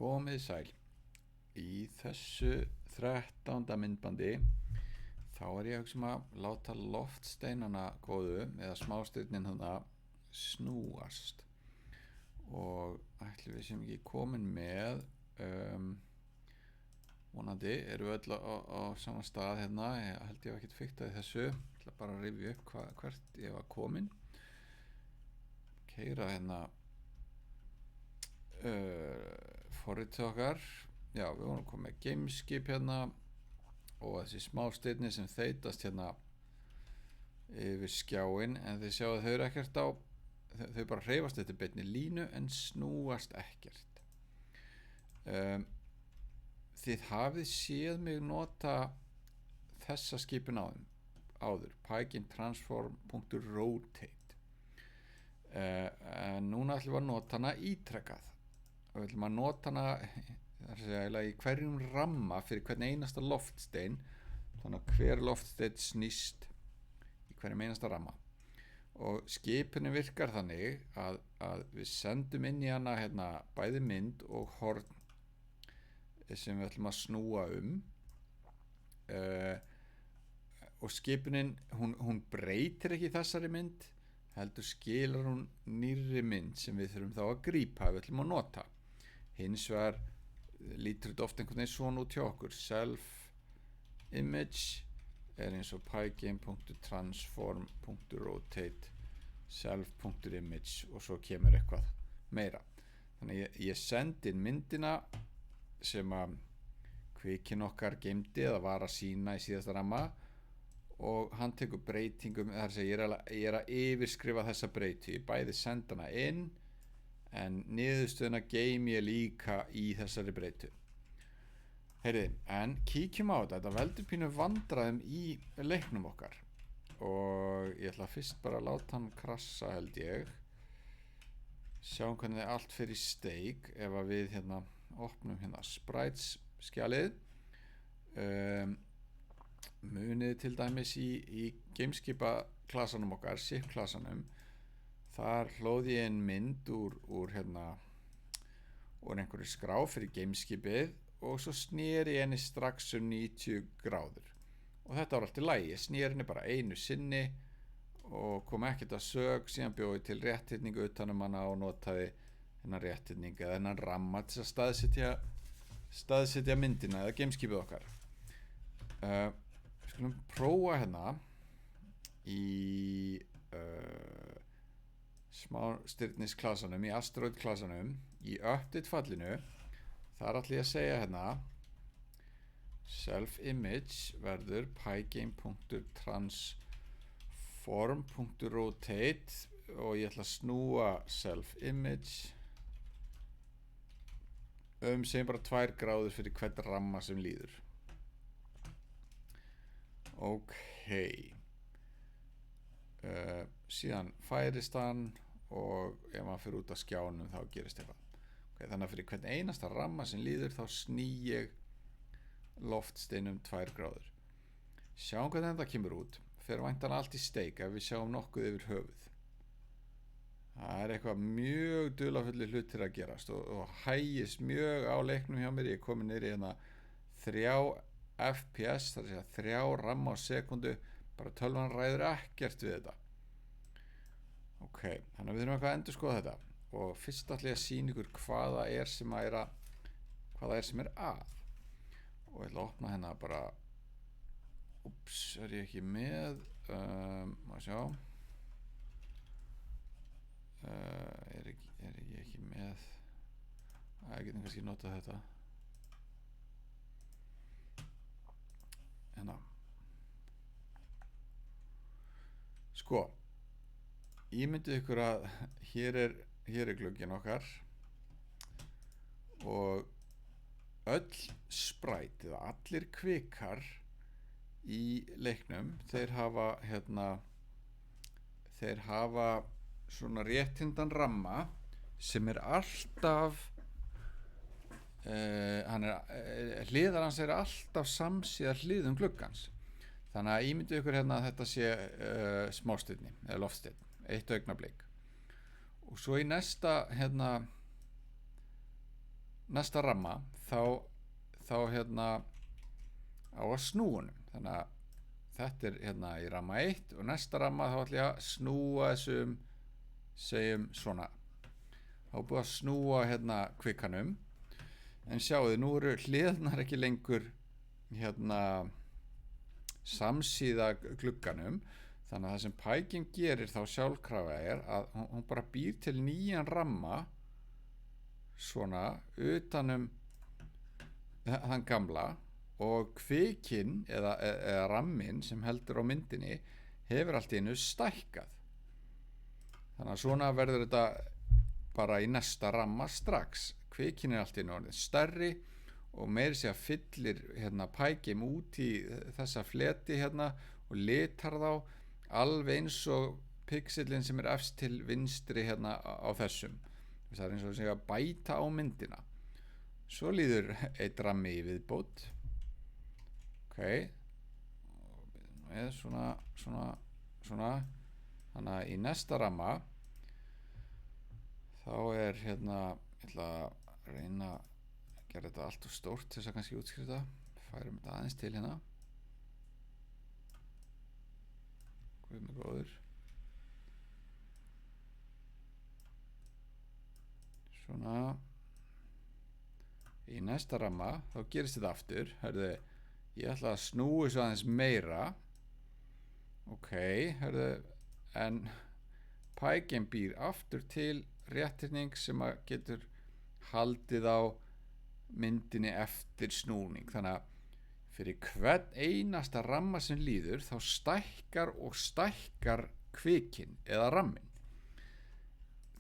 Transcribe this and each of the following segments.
Komið sæl. Í þessu 13. myndbandi þá ég að hugsa að láta loftsteinana góðu eða smástirnin snúast og ætli við sem ekki komin með vonandi erum við öll á sama stað hérna. Ég held ég ekkert fikta í þessu, ég ætla bara að rifja upp hvert ég var komin, keyra hérna forritið okkar. Já, við vorum komið með gameskip hérna og þessi smástirni sem þeytast hérna yfir skjáin, en þið sjáu þau eru ekkert á, þau bara hreyfast þetta beinni línu en snúast ekkert. Þið hafið séð mig nota þessa skipun áður, Pygame transform.rotate, en núna ætlum við að nota hana ítrekað og við ætlum að nota hana í hverjum ramma fyrir hvern einasta loftstein, þannig að hver loftsteinn snýst í hverjum einasta ramma. Og skipunin virkar þannig að við sendum inn í hana hérna bæði mynd og horn sem við ætlum að snúa og skipunin hún breytir ekki þessari mynd, heldur skilar hún nýrri mynd sem við þurfum þá að grípa ef við ætlum að nota. Hins vegar lítur þetta oft einhvern veginn svona út hjá okkur. Self image er eins og pygame.transform.rotate self.image og svo kemur eitthvað meira. Þannig ég sendi inn myndina sem að kvikinn okkar geymdi eða var að sýna í síðasta ramma og hann tekur breytingum, þar sem ég er að yfirskrifa þessa breyti. Ég bæði senda hana inn en niðurstöðuna geym ég líka í þessari breytu. Heyrðu, en kíkjum á þetta veldur pínu vandræðum í leiknum okkar og ég ætla fyrst bara að láta hann krassa, held ég. Sjáum hvernig allt fer í steik ef að við hérna opnum hérna sprites skjalið. Munið til dæmis í gameskipa klasanum okkar, SIP klasanum, þar hlóði ég inn mynd úr einhverju skrá fyrir gameskipið og svo sneri ég henni strax 90 gráður og þetta var allt í lagi. Ég sneri henni bara einu sinni og kom ekkert að sök, síðan bjóði til rétthyrningu utan hana og notaði hennar rétthyrningu eða hennar ramma til að staðsetja myndina eða gameskipið okkar. Við skulum prófa hérna í smástirnisklasanum, í asteroid klasanum, í update fallinu. Þar ætla ég að segja hérna self image verður pygame.transform.rotate og ég ætla að snúa self image segjum bara 2 gráður fyrir hvern ramma sem líður. Ok, síðan færist hann og ef maður fyrir út af skjánum þá gerist eitthvað. Okay, þannig að fyrir hvern einasta ramma sem líður þá sný ég loftsteinum 2 gráður. Sjáum hvernig þetta kemur út. Fer væntanlega allt í steik ef við sjáum nokkuð yfir höfuð. Það eitthvað mjög dularfullir hlutir að gerast og hægist mjög á leiknum hjá mér. Ég er komin niður í hérna 3 fps, það er að segja 3 ramma á sekundu, bara tölvan ræður ekkert við þetta. Ok, þannig að við þurfum eitthvað að endurskoða þetta og fyrst ætla ég að sýna ykkur hvað það er sem er að og ég ætla að opna hérna bara er ég ekki með maður sjá er ég ekki með ég getum kannski notað þetta hérna sko, ímyndið ykkur að hér er glugginn okkar og öll sprite eða allir kvikar í leiknum þeir hafa svona réttindan ramma sem er alltaf hliðar hans er alltaf samsíða hliðum gluggans. Þannig að ímyndið ykkur hérna að þetta sé smástirni eða loftsteinn, eitt augnablik og svo í næsta hérna næsta ramma þá hérna á að snúunum, þannig að þetta hérna í ramma 1 og næsta ramma þá ætla ég að snúa þessum, segjum svona, þá búið að snúa hérna kvikanum, en sjáðu, nú eru hliðarnar ekki lengur hérna samsíða glugganum, þannig að það sem Pygame gerir þá sjálfkrafa að hún bara býr til nýjan ramma svona utanum þann gamla, og kvikinn eða ramminn sem heldur á myndinni hefur allt í einu stækkað, þannig að svona verður þetta bara í næsta ramma strax. Kvikinn allt í einu orðið stærri og meiri sé að fyllir hérna Pygame út í þessa fleti hérna og litar þá alveg eins og pixelin sem efst til vinstri hérna á þessum. Það eins og að bæta á myndina. Svo líður eitt rammi í viðbót. Svona. Þannig að í næsta ramma þá hérna, ég ætla að reyna að gera þetta allt of stórt til þess að kannski útskýra þetta, færum þetta aðeins til hérna, guð mig góður, svona. Í næsta ramma þá gerist þetta aftur, hörðu, ég ætla að snúi svo aðeins meira, hörðu, en Pygame býr aftur til réttirning sem að getur haldið á myndinni eftir snúning, þannig að fyrir hvern einasta ramma sem líður þá stækkar og stækkar kvikinn eða ramminn.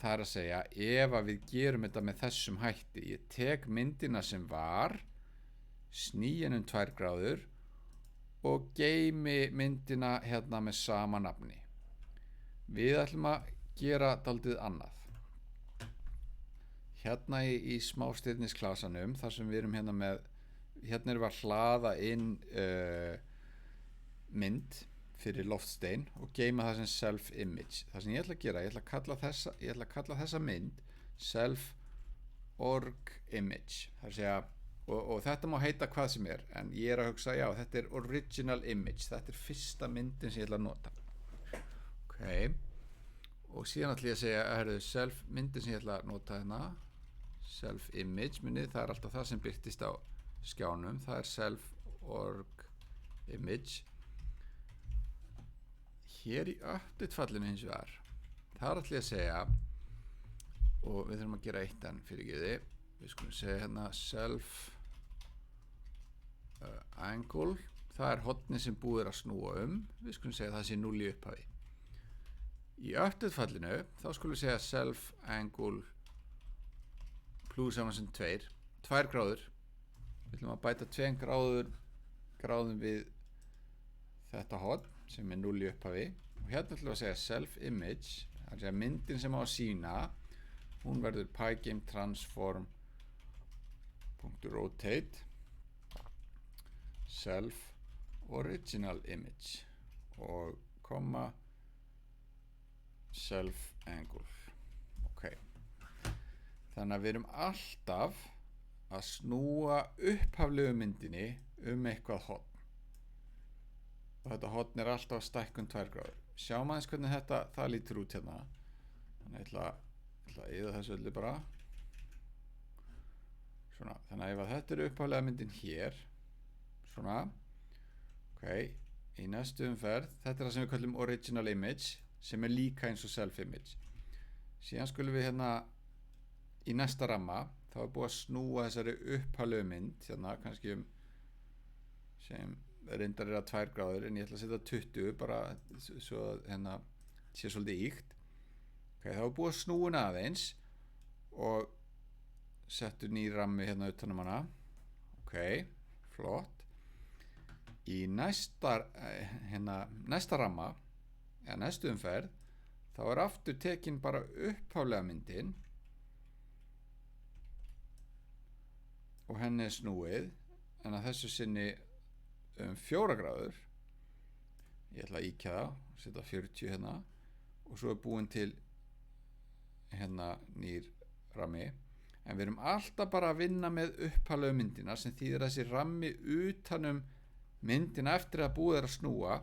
Það að segja, ef að við gerum þetta með þessum hætti, ég tek myndina sem var, sný henni 2 gráður og geymi myndina hérna með sama nafni. Við ætlum að gera dálítið annað. Hérna í smástirnisklasanum, þar sem við erum hérna með, hérna erum við að hlaða inn mynd fyrir loftstein og geyma það sem self image. Það sem ég ætla að gera, ég ætla að kalla þessa mynd self org image. Það að segja, og þetta má heita hvað sem en ég að hugsa, já, þetta er original image, þetta er fyrsta myndin sem ég ætla að nota. Og síðan ætla ég að segja, self myndin sem ég ætla að nota hérna, self image minnið, það er alltaf það sem birtist á skjánum, það er self org image. Hér í update fallinu hins vegar, þar ætla ég að segja, og við þurfum að gera eitt enn fyrirgeði, við skulum segja hérna self angle, það er hornið sem búið að snúa við skulum segja það sé 0 í upphafi. Í update fallinu þá skulum við segja self angle plus saman sem 2 gráður, við ætlum að bæta 2 gráðum við þetta horn sem er 0 í upphafi, og hérna ætlum við að segja self image, það er að segja myndin sem á að sína, hún verður Pygame transform .rotate self original image og komma self angle. Þannig að við erum alltaf að snúa upphaflegu myndinni eitthvað horn, og þetta horn er alltaf stækkun 2 gráður. Sjáum aðeins hvernig það lítur út hérna. Þannig ég ætla að eyða þessu öllu bara. Svona, þannig að ef þetta er upphaflega myndin hér, svona, í næstu umferð, þetta er það sem við kallum original image, sem er líka eins og self image. Síðan skulum við hérna í næsta ramma, þá er búið að snúa þessari upphaflegu mynd, hérna kannski sem reyndar að 2 gráður, en ég ætla að setja 20 bara svo að hérna sé svolítið íkt. Það er búið að snúa aðeins og settu ný rammi hérna utanum hana. Flott. Í næsta ramma eða næstu umferð þá er aftur tekin bara upphaflega myndin og henni er snúið, en að þessu sinni 4 gráður. Ég ætla að íkja það, setja 40 hérna, og svo er búin til hérna nýr rammi. en við erum alltaf bara að vinna með upphaflegu myndina, sem þýðir þessi rammi utanum myndina eftir að búið að snúa,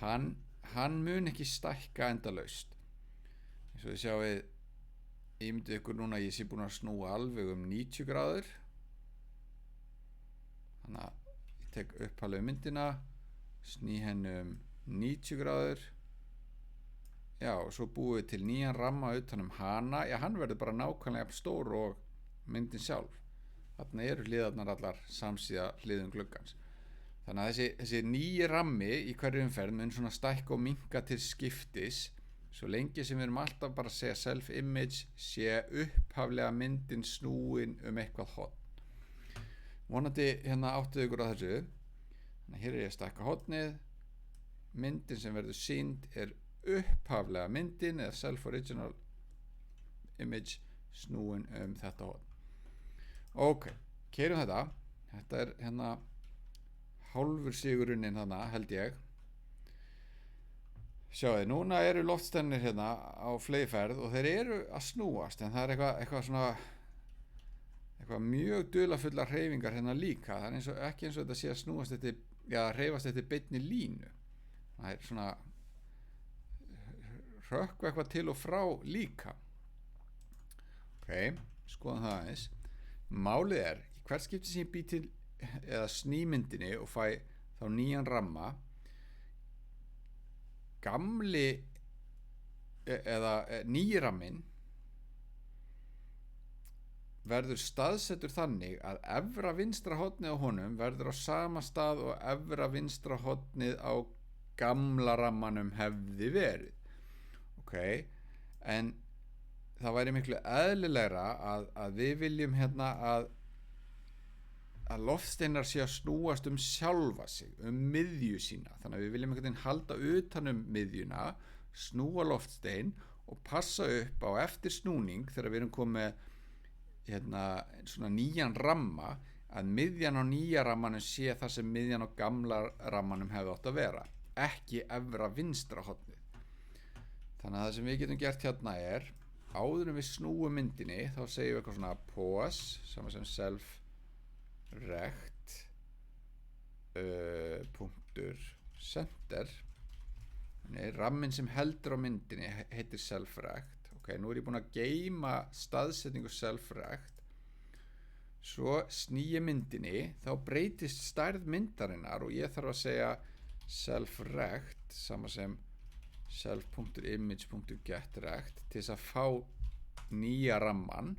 hann mun ekki stækka endalaust. Eins og þið sjáið, ímyndið ykkur núna að ég sé búin að snúa alveg 90 gráður. Þannig að ég tek upphaflegu myndina, sný henni 90 gráður. Já, og svo búið við til nýjan ramma utanum hana. Já, hann verður bara nákvæmlega stór og myndin sjálf. Þarna eru hliðarnar allar samsíða hliðum gluggans. Þannig að þessi nýji rammi í hverju umferð mun svona stækka og minnka til skiptis, svo lengi sem við erum alltaf bara að segja self-image sé upphaflega myndin snúin eitthvað horn. Vonandi hérna áttuðu ykkur á þessu. Þannig að hér er ég að stækka hornið. Myndin sem verður sýnd upphaflega myndin eða self-original image snúin þetta horn. Ok, keyrum þetta. Þetta er hérna hálfur sigurinn þarna, held ég. Sjáðu, núna eru loftsteinarnir hérna á fleygiferð og þeir eru að snúast, en það er eitthvað mjög dularfullar hreyfingar hérna líka. Það er ekki eins og þetta sé að snúast hreyfast eftir beinni línu. Það er svona hrökkva eitthvað til og frá líka. Ok, skoðum það aðeins. Málið er, í hvert skipti sem ég bý til eða sný myndinni og fæ þá nýjan ramma, gamli eða nýji ramminn verður staðsettur þannig að efra vinstra hornið á honum verður á sama stað og efra vinstra hornið á gamla rammanum hefði verið. Ok, en það væri miklu eðlilegra að við viljum hérna að loftsteinar sé að snúast sjálfa sig, miðju sína. Þannig að við viljum einhvern veginn halda utan miðjuna, snúa loftstein og passa upp á eftir snúning þegar við erum komið hérna svona nýjan ramma, að miðjan á nýja rammanum sé það sem miðjan á gamla rammanum hefði átt að vera, ekki efra vinstra hornið. Þannig að það sem við getum gert hérna er, áður en við snúum myndinni, þá segjum við eitthvað svona pause, sama sem self-rect punktur center. Ramminn sem heldur á myndinni heitir self-rect. Ok, nú er ég búin að geyma staðsetningu self-rect. Svo sný ég myndinni, þá breytist stærð myndarinnar og ég þarf að segja self-rect, sama sem self.image.getRect til þess að fá nýja ramman,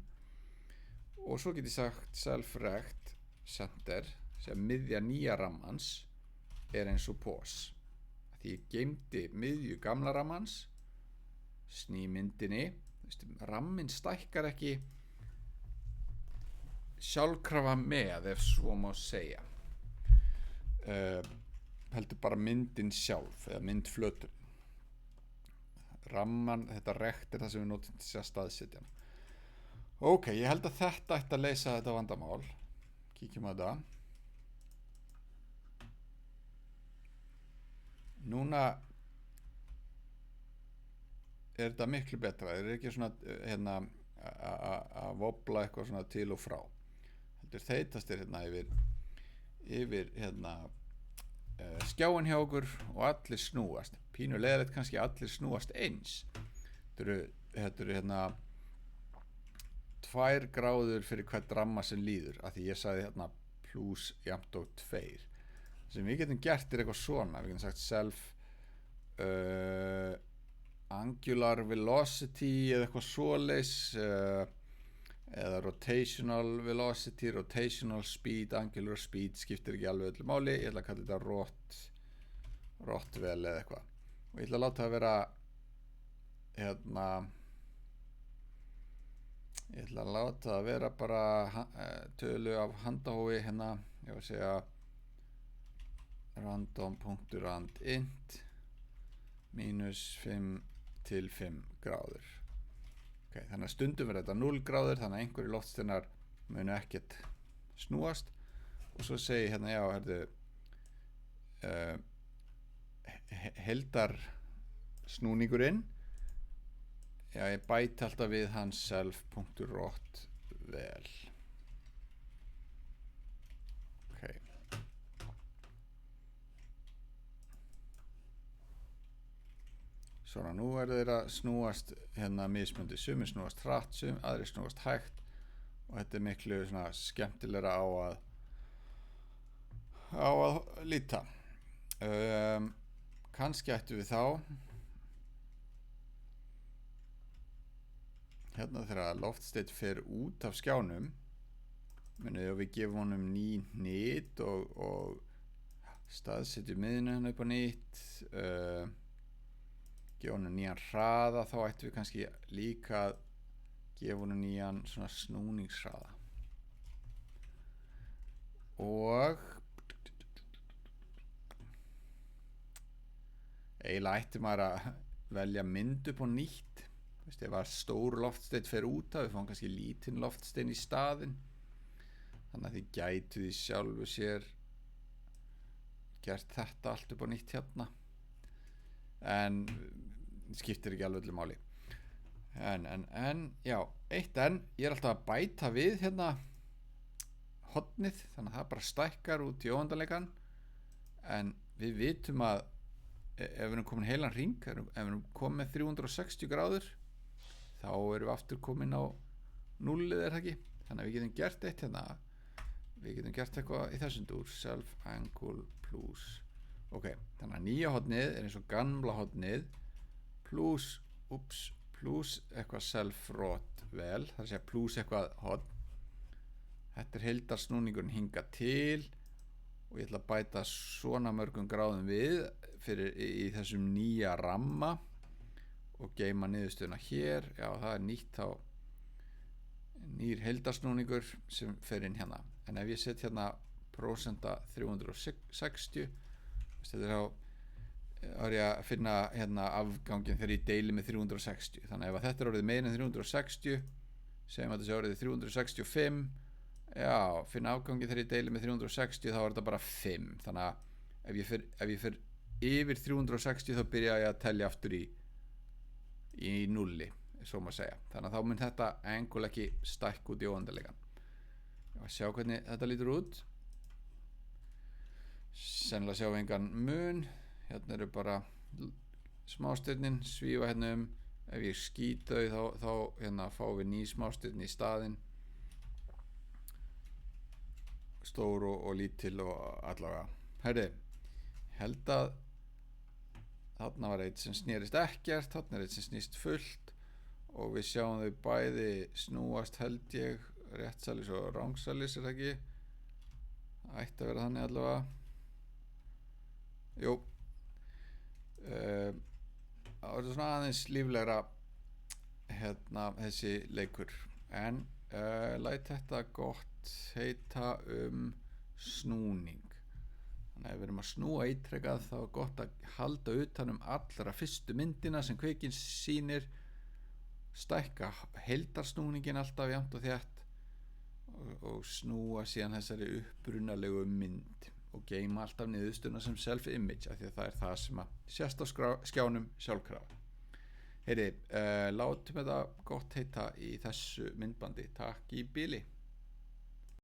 og svo get ég sagt self-rect center sem miðja nýja rammans eins og pause. Því ég geymdi miðju gamla rammans, sný myndinni, ramminn stækkar ekki sjálfkrafa með, ef svo má segja, heldur bara myndin sjálf eða myndflötur. Ramman, þetta rekt það sem við notum til að staðsetja. Ok, ég held að þetta ætti að leysa þetta vandamál. Kíkjum á þetta. Núna er þetta miklu betra. Það er ekki svona hérna að vobla eitthvað svona til og frá. Þetta er þeytastir hérna yfir hérna skjáin hjá okkur og allir snúast. Pínu leiðilegt kannski allir snúast eins. Þetta eru hérna 2 gráður fyrir hvert ramma sem líður, af því ég sagði hérna plus jafnt og 2. Sem við getum gert eitthvað svona. Við getum sagt self angular velocity eða eitthvað svoleiðis, eða rotational velocity, rotational speed, angular speed, skiptir ekki alveg öllu máli. Ég ætla að kalla þetta rotvel eða eitthvað. Og ég ætla að láta það vera hérna, ég ætla að láta það vera bara tölu af handahófi hérna, ég var að segja random.randint -5 til 5 gráður. Okay, þannig að stundum verður þetta 0 gráður, þannig að einhverju loftsteinar munu ekkert snúast. Og svo segi ég hérna, já, heldar snúningurinn, já, ég bæti alltaf við hans self.rot vel. Ok. Svona, nú þeir að snúast hérna mismundi, sumir snúast hratt, aðrir snúast hægt og þetta miklu svona skemmtilegra á að líta. Kannski ættum við þá hérna þegar loftsteinn fer út af skjánum, munið og við gefum honum ný hnit og staðsetjum miðjuna hérna upp á nýtt, gefa honum nýjan hraða, þá ættum við kannski líka að gefa honum nýjan svona snúningshraða. Og eiginlega ætti maður að velja mynd upp á nýtt. Ef að stór loftsteinn fer út af, við fáum kannski lítinn loftsteinn í staðinn. Þannig að þið gætu því sjálfu sér gert þetta allt upp á nýtt hérna. En skiptir ekki alveg öllu máli. Já, eitt en, ég er alltaf að bæta við hérna hornið, þannig að það bara stækkar út í óendanleikann. En við vitum að ef við erum komin heilan hring, ef við erum komin með 360 gráður, þá erum við aftur komin á nullið, er það ekki? Þannig að við getum gert eitt hérna, við getum gert eitthvað í þessum dúr, self angle plus. Ok, þannig að nýja hornið er eins og gamla hornið plus eitthvað self-rot vel, það er að segja plus eitthvað horn. Þetta er heildarsnúningurinn hingað til og ég ætla að bæta svona mörgum gráðum við í þessum nýja ramma og geyma niðurstöðuna hér. Já, það er nýtt þá nýr heildarsnúningur sem fer inn hérna. En ef ég set hérna prósenta 360, þetta er ég að finna hérna afgangin þegar ég deili með 360. Þannig að ef þetta er orðið meira en 360, segjum að þetta sé orðið 365, já, finna afgangin þegar ég deili með 360, þá er þetta bara 5. Þannig að ef ég fer yfir 360 þá byrja ég að telja aftur í nulli, svo maður segja. Þannig að þá mun þetta angle ekki stækka út í óendanleikann. Sjá hvernig þetta lítur út. Sennilega sjáum við engan mun. Hérna eru bara smástirnin svífa hérna ef ég skýt þau þá hérna fáum við ný smástirn í staðinn, stór og lítil og allavega. Herri, held að þarna var eitt sem snerist ekkert, þarna er eitt sem snýst fullt og við sjáum þau bæði snúast, held ég, réttsælis og rangsælis, er það ekki? Ætti að vera þannig allavega. Jú, það verður svona aðeins líflegra hérna þessi leikur, en læt þetta gott heita snúning. Þannig að ef við erum að snúa ítrekað þá er gott að halda utan allra fyrstu myndina sem kveikinn sýnir, stækka heildarsnúningin alltaf jafnt og þétt og snúa síðan þessari upprunalegu mynd og geyma alltaf niðurstöðuna sem self-image, af því að það er það sem að sést á skjánum sjálfkrafa. Heyri, látum þetta gott heita í þessu myndbandi. Takk í bili.